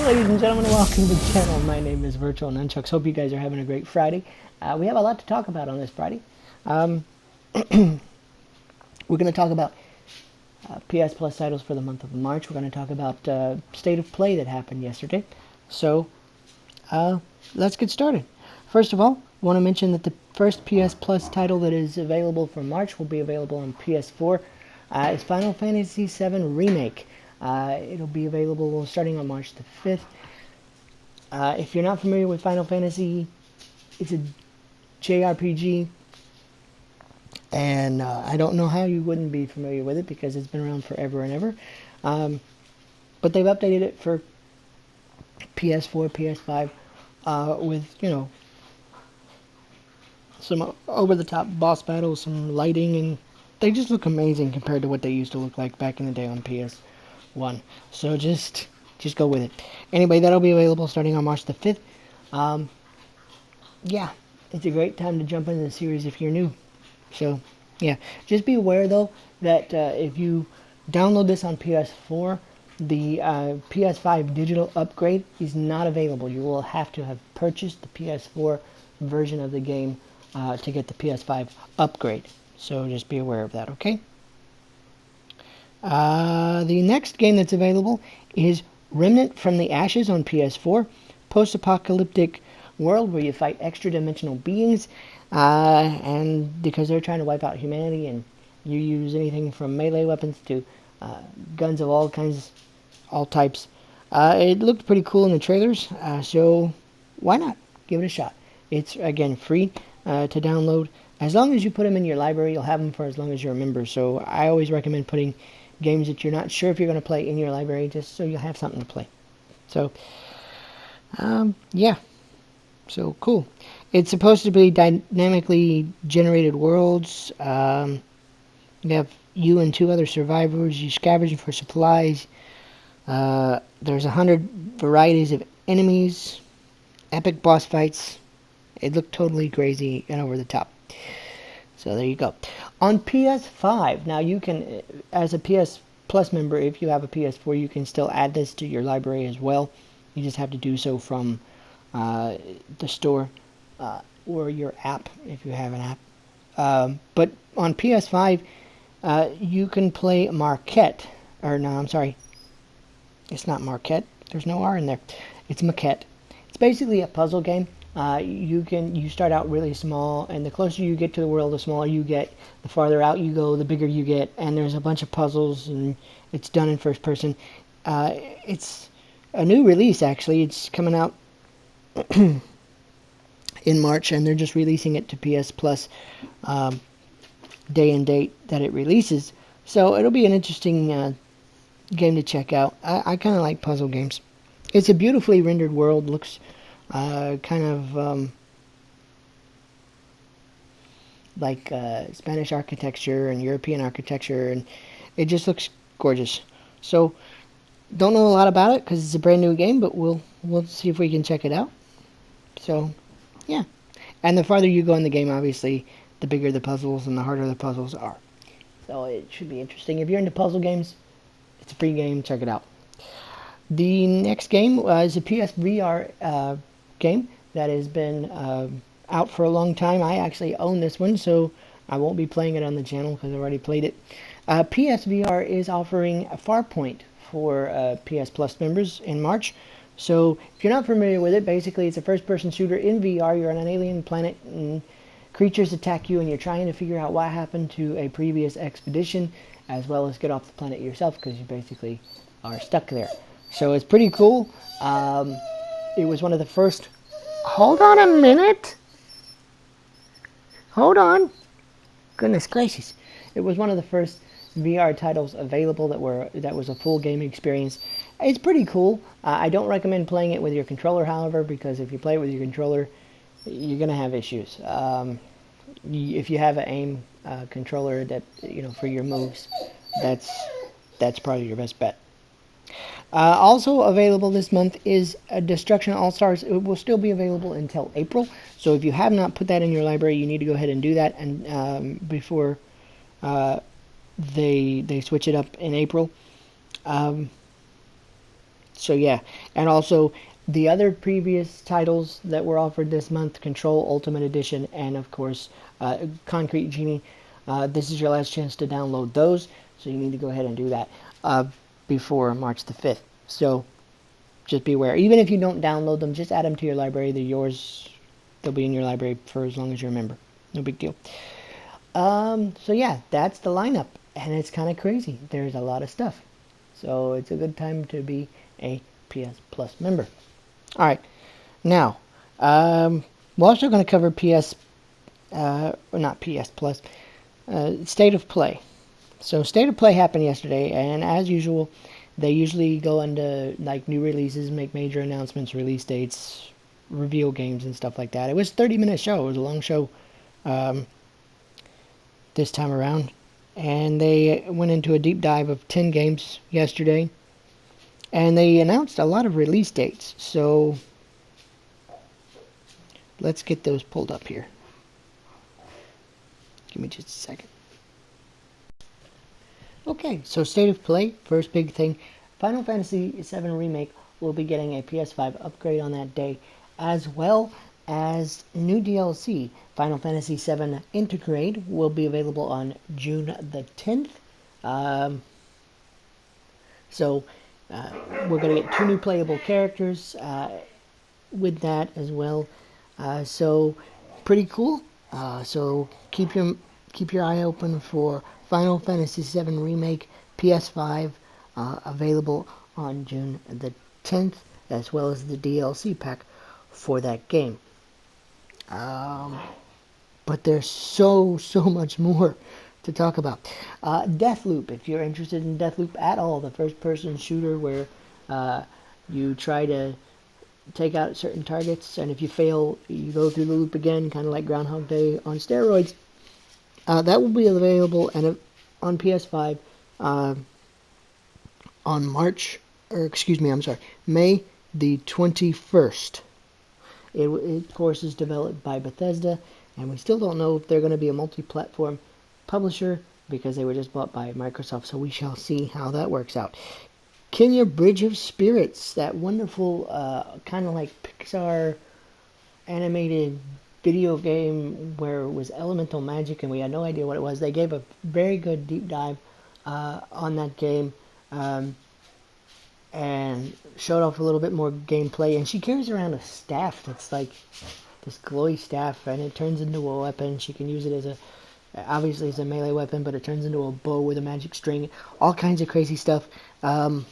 ladies and gentlemen, welcome to the channel. My name is VirtualNunchucks. Hope you guys are having a great Friday. We have a lot to talk about on this Friday. We're going to talk about PS Plus titles for the month of March. We're going to talk about State of Play that happened yesterday. So, let's get started. First of all, I want to mention that the first PS Plus title that is available for March will be available on PS4. It's Final Fantasy VII Remake. It'll be available starting on March the 5th. If you're not familiar with Final Fantasy, it's a JRPG, and I don't know how you wouldn't be familiar with it because it's been around forever and ever. But they've updated it for PS4, PS5, with, you know, some over-the-top boss battles, some lighting, and they just look amazing compared to what they used to look like back in the day on PS1. So just go with it. Anyway, that'll be available starting on March the 5th. Yeah, it's a great time to jump into the series if you're new. So, yeah, just be aware though that if you download this on PS4, the PS5 digital upgrade is not available. You will have to have purchased the PS4 version of the game to get the PS5 upgrade. So just be aware of that, okay? The next game that's available is Remnant from the Ashes on PS4. Post-apocalyptic world where you fight extra-dimensional beings, and because they're trying to wipe out humanity, and you use anything from melee weapons to guns of all kinds, all types. It looked pretty cool in the trailers, so why not? Give it a shot. It's, again, free to download. As long as you put them in your library, you'll have them for as long as you're a member. So I always recommend putting games that you're not sure if you're going to play in your library, just so you'll have something to play. So, yeah. So, cool. It's supposed to be dynamically generated worlds. You have you and two other survivors. You scavenging for supplies. There's 100 varieties of enemies. Epic boss fights. It looked totally crazy and over the top. So there you go. On PS5, now you can, as a PS Plus member, if you have a PS4, you can still add this to your library as well. You just have to do so from the store or your app, if you have an app. But on PS5, you can play Marquette. Or no, I'm sorry. It's not Marquette. There's no R in there. It's Maquette. It's basically a puzzle game. You start out really small, and the closer you get to the world, the smaller you get. The farther out you go, the bigger you get, and there's a bunch of puzzles, and it's done in first person. It's a new release, actually. It's coming out in March, and they're just releasing it to PS Plus day and date that it releases. So it'll be an interesting game to check out. I kind of like puzzle games. It's a beautifully rendered world. Looks kind of like Spanish architecture and European architecture, and it just looks gorgeous. So, don't know a lot about it because it's a brand new game, but we'll see if we can check it out. So, yeah. And the farther you go in the game, obviously, the bigger the puzzles and the harder the puzzles are. So it should be interesting. If you're into puzzle games, it's a free game. Check it out. The next game is a PSVR game that has been out for a long time. I actually own this one, so I won't be playing it on the channel because I've already played it. PSVR is offering a Farpoint for PS Plus members in March. So if you're not familiar with it, basically it's a first-person shooter in VR. You're on an alien planet and creatures attack you, and you're trying to figure out what happened to a previous expedition, as well as get off the planet yourself because you basically are stuck there. So it's pretty cool. It was one of the first... Hold on a minute. Hold on. Goodness gracious. It was one of the first VR titles available that was a full game experience. It's pretty cool. I don't recommend playing it with your controller, however, because if you play it with your controller, you're going to have issues. If you have an aim controller that, you know, for your moves, that's probably your best bet. Also available this month is Destruction All-Stars. It will still be available until April. So if you have not put that in your library, you need to go ahead and do that, and before they switch it up in April. So yeah, and also the other previous titles that were offered this month, Control Ultimate Edition, and of course Concrete Genie. This is your last chance to download those, so you need to go ahead and do that before March the 5th. So just be aware. Even if you don't download them, just add them to your library. They're yours. They'll be in your library for as long as you remember. No big deal. So yeah, that's the lineup, and it's kind of crazy. There's a lot of stuff. So it's a good time to be a PS Plus member. All right, now we're also going to cover not PS Plus, State of Play. So State of Play happened yesterday, and as usual, they usually go into like new releases, make major announcements, release dates, reveal games and stuff like that. It was a 30-minute show. It was a long show this time around, and they went into a deep dive of 10 games yesterday, and they announced a lot of release dates. So let's get those pulled up here. Give me just a second. Okay, so State of Play, first big thing. Final Fantasy VII Remake will be getting a PS5 upgrade on that day, as well as new DLC. Final Fantasy VII Intergrade will be available on June the 10th. We're going to get 2 new playable characters with that as well. So pretty cool. So keep your eye open for Final Fantasy VII Remake PS5 available on June the 10th, as well as the DLC pack for that game. But there's so much more to talk about. Deathloop, if you're interested in Deathloop at all, the first-person shooter where you try to take out certain targets, and if you fail, you go through the loop again, kind of like Groundhog Day on steroids. That will be available on PS5 on May the 21st. It, of course, is developed by Bethesda, and we still don't know if they're going to be a multi-platform publisher because they were just bought by Microsoft, so we shall see how that works out. Kenya Bridge of Spirits, that wonderful kind of like Pixar animated video game where it was elemental magic and we had no idea what it was. They gave a very good deep dive on that game and showed off a little bit more gameplay. And she carries around a staff that's like this glowy staff, and it turns into a weapon. She can use it as obviously it's a melee weapon, but it turns into a bow with a magic string. All kinds of crazy stuff can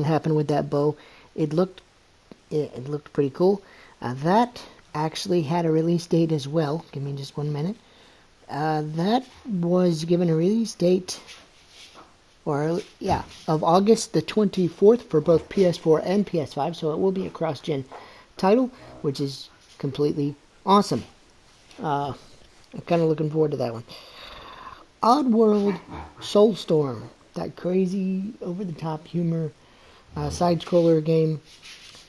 happen with that bow. It looked pretty cool. That actually had a release date as well. Give me just 1 minute. That was given a release date of August the 24th for both PS4 and PS5, so it will be a cross-gen title, which is completely awesome. I'm kind of looking forward to that one. Oddworld Soulstorm, that crazy, over-the-top humor side-scroller game,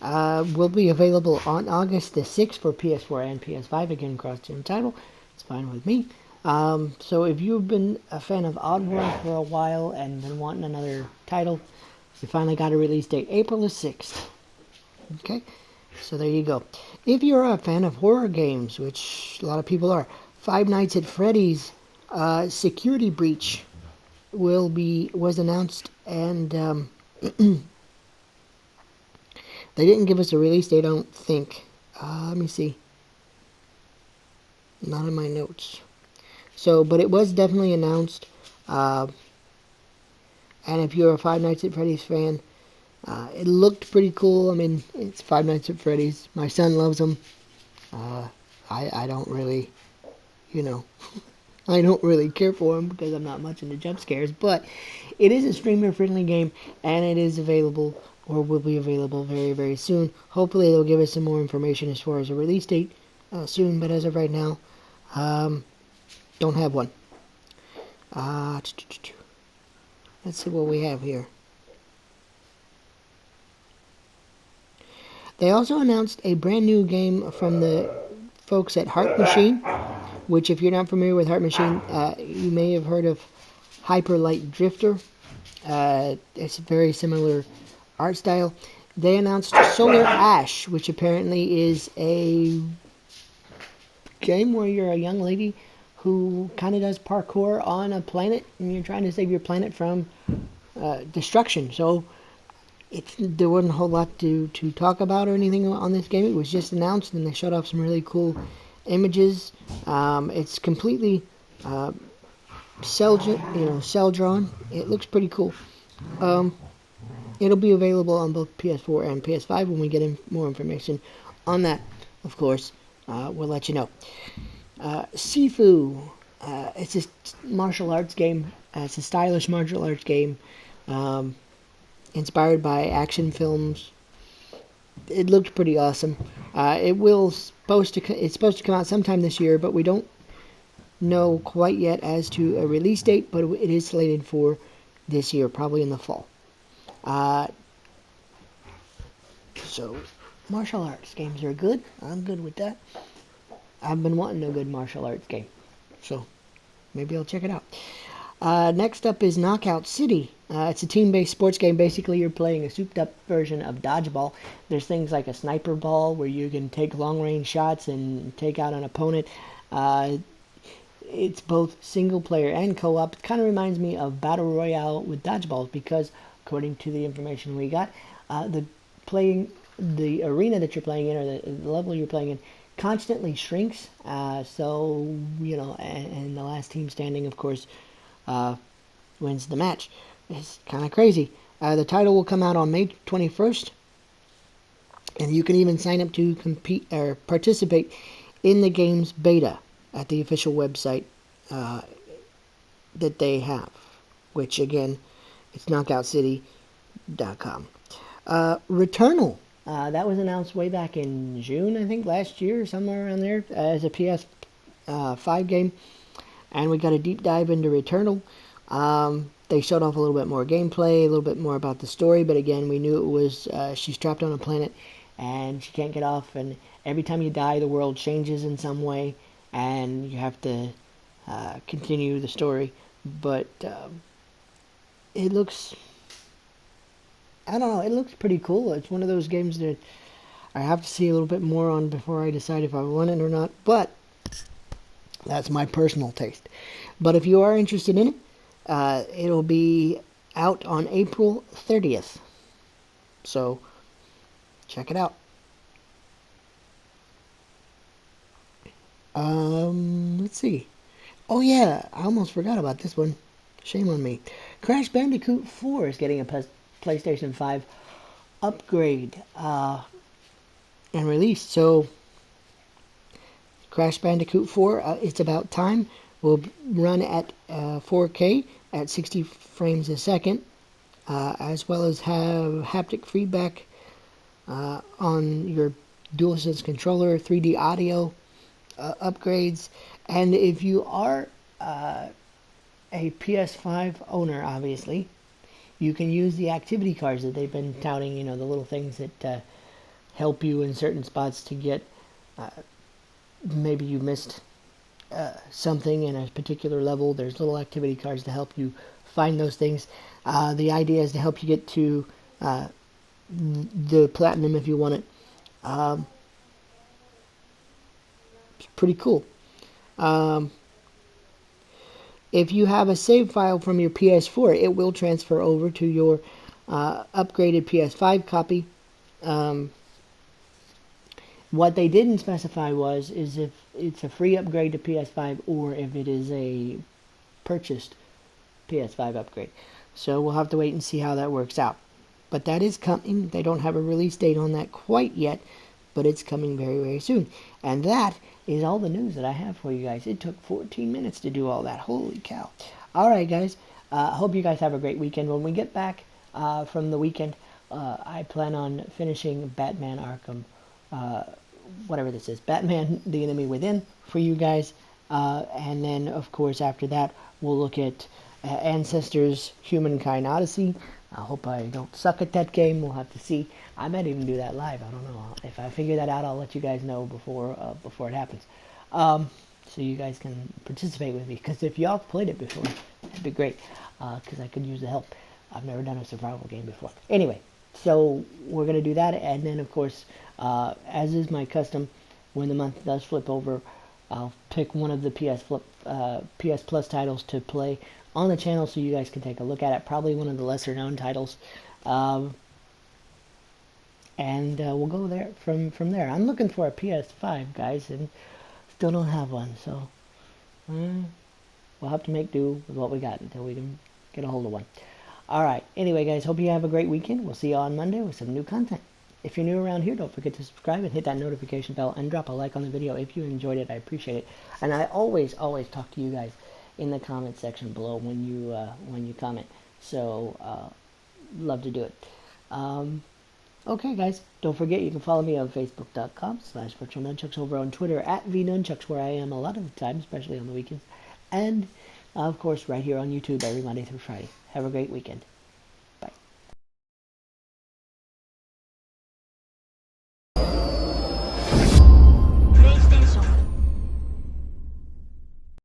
will be available on August the 6th for PS4 and PS5. Again, cross-gen title. It's fine with me. So if you've been a fan of Oddworld for a while and been wanting another title, we finally got a release date, April the 6th. Okay, so there you go. If you're a fan of horror games, which a lot of people are, Five Nights at Freddy's Security Breach was announced, and they didn't give us a release date, I don't think. Let me see. Not in my notes. So, but it was definitely announced. And if you're a Five Nights at Freddy's fan, it looked pretty cool. I mean, it's Five Nights at Freddy's. My son loves them. I don't really, I don't really care for them because I'm not much into jump scares. But it is a streamer-friendly game, and it is available, or will be available very, very soon. Hopefully they'll give us some more information as far as a release date soon, but as of right now, don't have one. Let's see what we have here. They also announced a brand new game from the folks at Heart Machine, which, if you're not familiar with Heart Machine, you may have heard of Hyper Light Drifter. It's a very similar art style. They announced Solar Ash, which apparently is a game where you're a young lady who kind of does parkour on a planet, and you're trying to save your planet from destruction. So there wasn't a whole lot to talk about or anything on this game. It was just announced, and they showed off some really cool images. It's completely cell drawn. It looks pretty cool. It'll be available on both PS4 and PS5 when we get more information on that. Of course, we'll let you know. Sifu. It's a martial arts game. It's a stylish martial arts game. Inspired by action films. It looked pretty awesome. It's supposed to come out sometime this year, but we don't know quite yet as to a release date, but it is slated for this year, probably in the fall. So martial arts games are good. I'm good with that. I've been wanting a good martial arts game, so maybe I'll check it out. Next up is Knockout City. It's a team-based sports game. Basically, you're playing a souped-up version of dodgeball. There's things like a sniper ball where you can take long-range shots and take out an opponent. It's both single-player and co-op. It kind of reminds me of Battle Royale with dodgeballs because, according to the information we got, the arena that you're playing in, or the level you're playing in, constantly shrinks. So, and the last team standing, of course, wins the match. It's kind of crazy. The title will come out on May 21st, and you can even sign up to compete or participate in the game's beta at the official website that they have, which again, it's knockoutcity.com. Returnal. That was announced way back in June, I think, last year, somewhere around there, as a PS5 game. And we got a deep dive into Returnal. They showed off a little bit more gameplay, a little bit more about the story, but again, we knew it was she's trapped on a planet and she can't get off, and every time you die, the world changes in some way, and you have to continue the story. But it looks, I don't know, it looks pretty cool. It's one of those games that I have to see a little bit more on before I decide if I want it or not, but that's my personal taste. But if you are interested in it, it'll be out on April 30th. So, check it out. Let's see. Oh yeah, I almost forgot about this one. Shame on me. Crash Bandicoot 4 is getting a PlayStation 5 upgrade and released. So, Crash Bandicoot 4, it's about time, will run at 4K at 60 frames a second, as well as have haptic feedback on your DualSense controller, 3D audio upgrades, and if you are a PS5 owner, obviously, you can use the activity cards that they've been touting, the little things that help you in certain spots to get, maybe you missed something in a particular level. There's little activity cards to help you find those things. The idea is to help you get to the platinum if you want it. It's pretty cool. If you have a save file from your PS4, it will transfer over to your upgraded PS5 copy. What they didn't specify is if it's a free upgrade to PS5 or if it is a purchased PS5 upgrade. So we'll have to wait and see how that works out. But that is coming. They don't have a release date on that quite yet, but it's coming very, very soon. And that is all the news that I have for you guys. It took 14 minutes to do all that. Holy cow. Alright guys, hope you guys have a great weekend. When we get back from the weekend, I plan on finishing Batman Arkham, whatever this is, Batman the Enemy Within for you guys. And then, of course, after that, we'll look at Ancestors Humankind Odyssey. I hope I don't suck at that game. We'll have to see. I might even do that live. I don't know. If I figure that out, I'll let you guys know before it happens. So you guys can participate with me. Because if y'all played it before, that'd be great. Because I could use the help. I've never done a survival game before. Anyway, So we're going to do that, and then of course, as is my custom, when the month does flip over, I'll pick one of the PS Plus titles to play on the channel so you guys can take a look at it. Probably one of the lesser known titles. And we'll go there from there. I'm looking for a PS5, guys, and still don't have one, so we'll have to make do with what we got until we can get a hold of one. All right. Anyway, guys, hope you have a great weekend. We'll see you on Monday with some new content. If you're new around here, don't forget to subscribe and hit that notification bell and drop a like on the video if you enjoyed it. I appreciate it. And I always talk to you guys in the comment section below when you comment. So love to do it. Okay, guys, don't forget you can follow me on Facebook.com/VirtualNunchucks, over on Twitter @VNunchucks, where I am a lot of the time, especially on the weekends, and of course right here on YouTube every Monday through Friday. Have a great weekend.